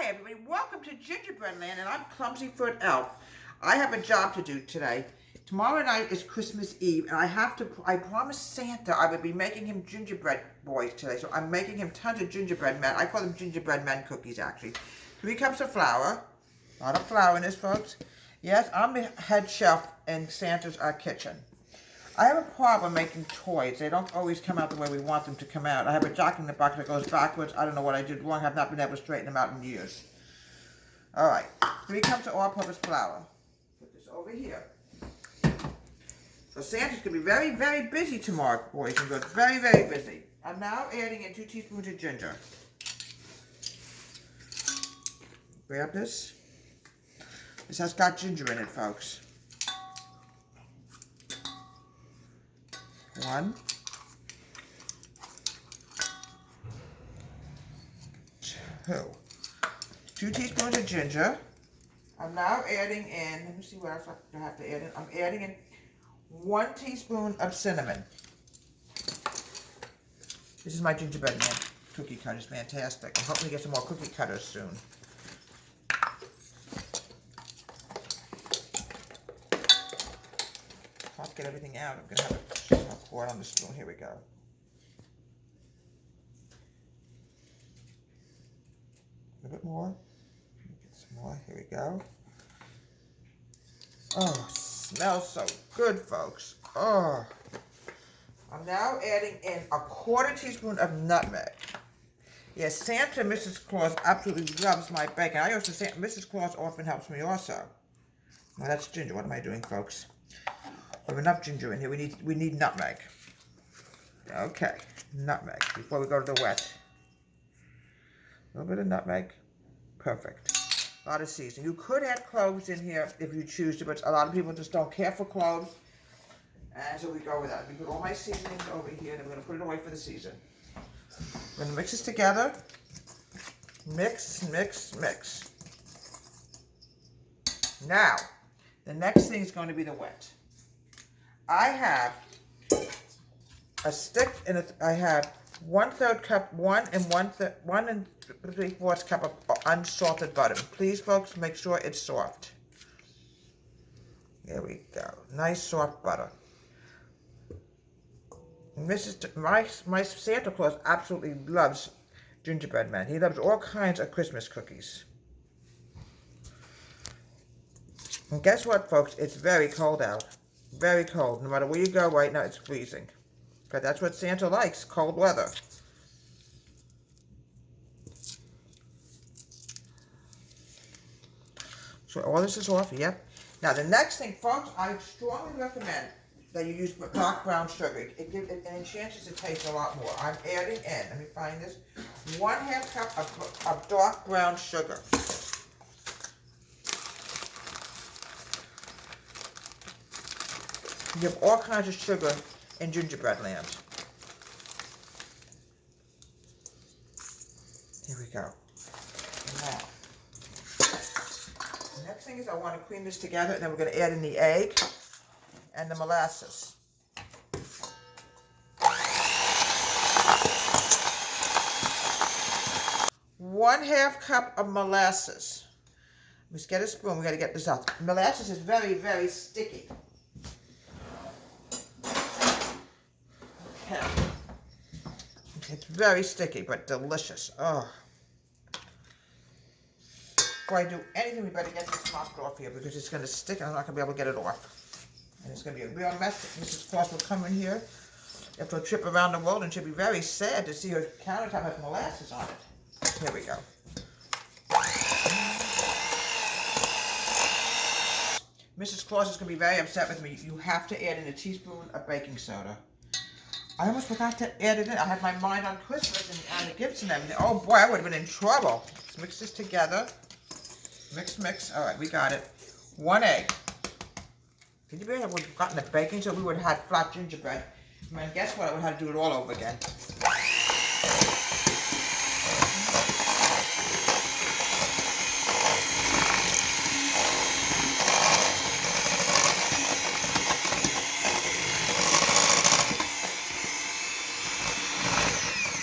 Hi everybody, welcome to Gingerbread Land, and I'm Clumsy Foot Elf. I have a job to do today. Tomorrow night is Christmas Eve, and I promised Santa I would be making him gingerbread boys today, so I'm making him tons of gingerbread men. I call them gingerbread men cookies, actually. 3 cups of flour. A lot of flour in this, folks. Yes, I'm the head chef in Santa's kitchen. I have a problem making toys. They don't always come out the way we want them to come out. I have a Jack in the Box that goes backwards. I don't know what I did wrong. I have not been able to straighten them out in years. All right, 3 cups of all-purpose flour. Put this over here. So Santa's going to be very, very busy tomorrow, boys and girls. Very, very busy. I'm now adding in 2 teaspoons of ginger. Grab this. This has got ginger in it, folks. 1, 2. 2 teaspoons of ginger. I'm now adding in, let me see what else I have to add in. I'm adding in 1 teaspoon of cinnamon. This is my gingerbread man cookie cutter. It's fantastic. I'm hoping to get some more cookie cutters soon. Hard to get everything out. I'm going to have a pour it on the spoon. Here we go. A little bit more. Get some more. Here we go. Oh, smells so good, folks. Oh. I'm now adding in a 1/4 teaspoon of nutmeg. Yes, Santa and Mrs. Claus absolutely loves my bacon. I also say Mrs. Claus often helps me also. Now that's ginger. What am I doing, folks? We have enough ginger in here. We need nutmeg. Okay, nutmeg before we go to the wet. A little bit of nutmeg. Perfect. A lot of seasoning. You could add cloves in here if you choose to, but a lot of people just don't care for cloves. And so we go with that. We put all my seasonings over here, and we're going to put it away for the season. We're going to mix this together. Mix, mix, mix. Now, the next thing is going to be the wet. I have a stick and I have 1/3 cup, 1 and 3/4 cup of unsalted butter. Please, folks, make sure it's soft. There we go. Nice soft butter. My Santa Claus absolutely loves gingerbread man. He loves all kinds of Christmas cookies. And guess what, folks? It's very cold out. Very cold. No matter where you go right now, it's freezing. But that's what Santa likes, cold weather. So all this is off, yep. Now the next thing, folks, I strongly recommend that you use dark brown sugar. It enhances the taste a lot more. I'm adding in, let me find this, 1/2 cup of dark brown sugar. You have all kinds of sugar in gingerbread land. Here we go. Now, the next thing is I want to cream this together, and then we're going to add in the egg and the molasses. One-half cup of molasses. Let's get a spoon. We got to get this out. Molasses is very, very sticky. It's very sticky, but delicious. Oh. Before I do anything, we better get this mopped off here because it's going to stick and I'm not going to be able to get it off. And it's going to be a real mess. Mrs. Claus will come in here after a trip around the world, and she'll be very sad to see her countertop has molasses on it. Here we go. Mrs. Claus is going to be very upset with me. You have to add in a teaspoon of baking soda. I almost forgot to add it in. I had my mind on Christmas and the gifts and everything. Oh boy, I would have been in trouble. Let's mix this together. Mix, mix. All right, we got it. 1 egg. Can you believe I would have gotten the baking so we would have had flat gingerbread? I mean, guess what? I would have had to do it all over again.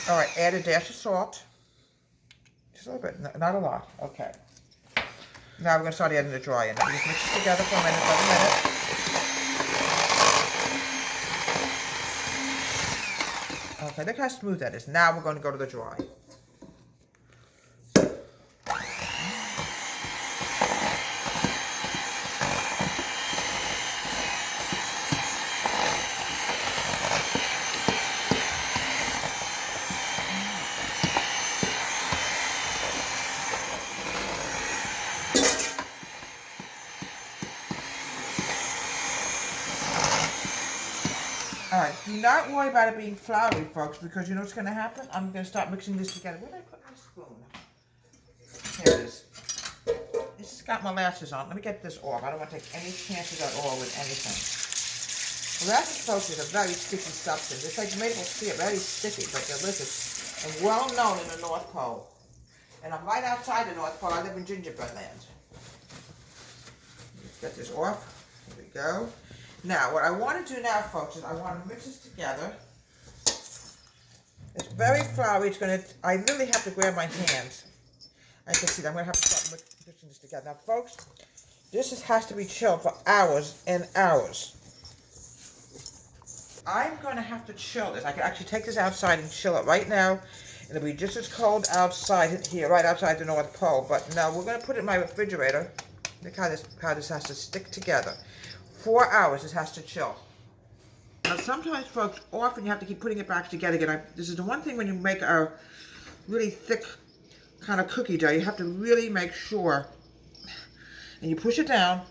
All right, add a dash of salt. Just a little bit, not a lot. Okay. Now we're going to start adding the dry in. Just mix it together for a minute, about a minute. Okay, look how smooth that is. Now we're going to go to the dry. Alright, do not worry about it being floury, folks, because you know what's going to happen? I'm going to start mixing this together. Where did I put my spoon? Here it is. This has got molasses on. Let me get this off. I don't want to take any chances at all with anything. Molasses, folks, is a very sticky substance. It's like maple syrup, very sticky, but delicious, and well known in the North Pole. And I'm right outside the North Pole. I live in gingerbread land. Let's get this off. Here we go. Now, what I want to do now, folks, is I want to mix this together. It's very floury. I literally have to grab my hands. I can see that I'm going to have to start mixing this together. Now, folks, this has to be chilled for hours and hours. I'm going to have to chill this. I can actually take this outside and chill it right now. It'll be just as cold outside here, right outside the North Pole. But no, we're going to put it in my refrigerator. Look how this has to stick together. 4 hours, this has to chill. Now sometimes, folks, often you have to keep putting it back together again. This is the one thing when you make a really thick kind of cookie dough, you have to really make sure, and you push it down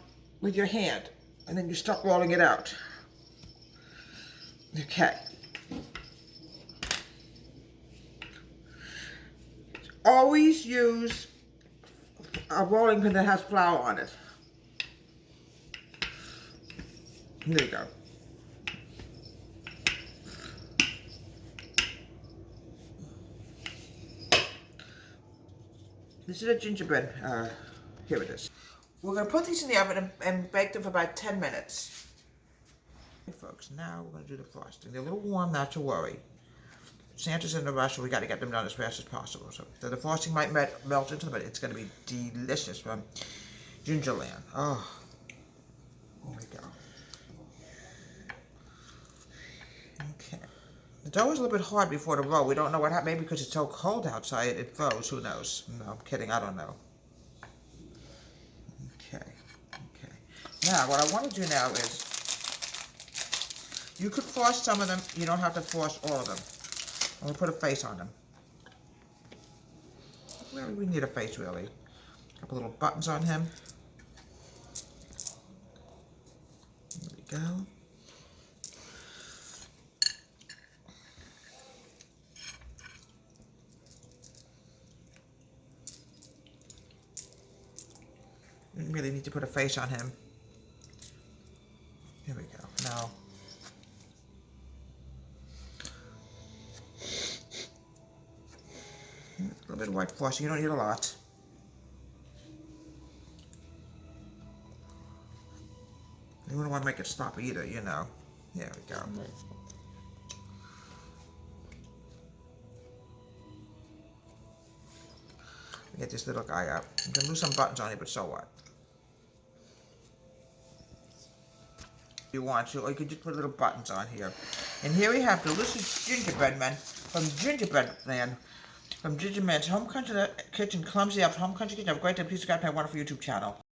with your hand, and then you start rolling it out. Okay. Always use a rolling pin that has flour on it. There you go. This is a gingerbread. Here it is. We're going to put these in the oven and bake them for about 10 minutes. Okay, folks, now we're going to do the frosting. They're a little warm, not to worry. Santa's in a rush, so we got to get them done as fast as possible. So the frosting might melt into them, but it's going to be delicious from Gingerland. Oh, there we go. Okay. The dough is a little bit hard before the roll. We don't know what happened. Maybe because it's so cold outside, it froze. Who knows? No, I'm kidding. I don't know. Okay. Okay. Now, what I want to do now is, you could frost some of them. You don't have to frost all of them. I'm going to put a face on them. Well, we need a face, really. A couple little buttons on him. There we go. We really need to put a face on him. Here we go. Now, a little bit of white frosting. You don't need a lot. You don't want to make it stop either, you know. There we go. Get this little guy up. You can lose some buttons on it, but so what? If you want to, or you can just put little buttons on here. And here we have delicious gingerbread men from Gingerbread Land, from Gingerman's Home Country Kitchen, Clumsy Up Home Country Kitchen. Have a great day. Please subscribe to my wonderful YouTube channel.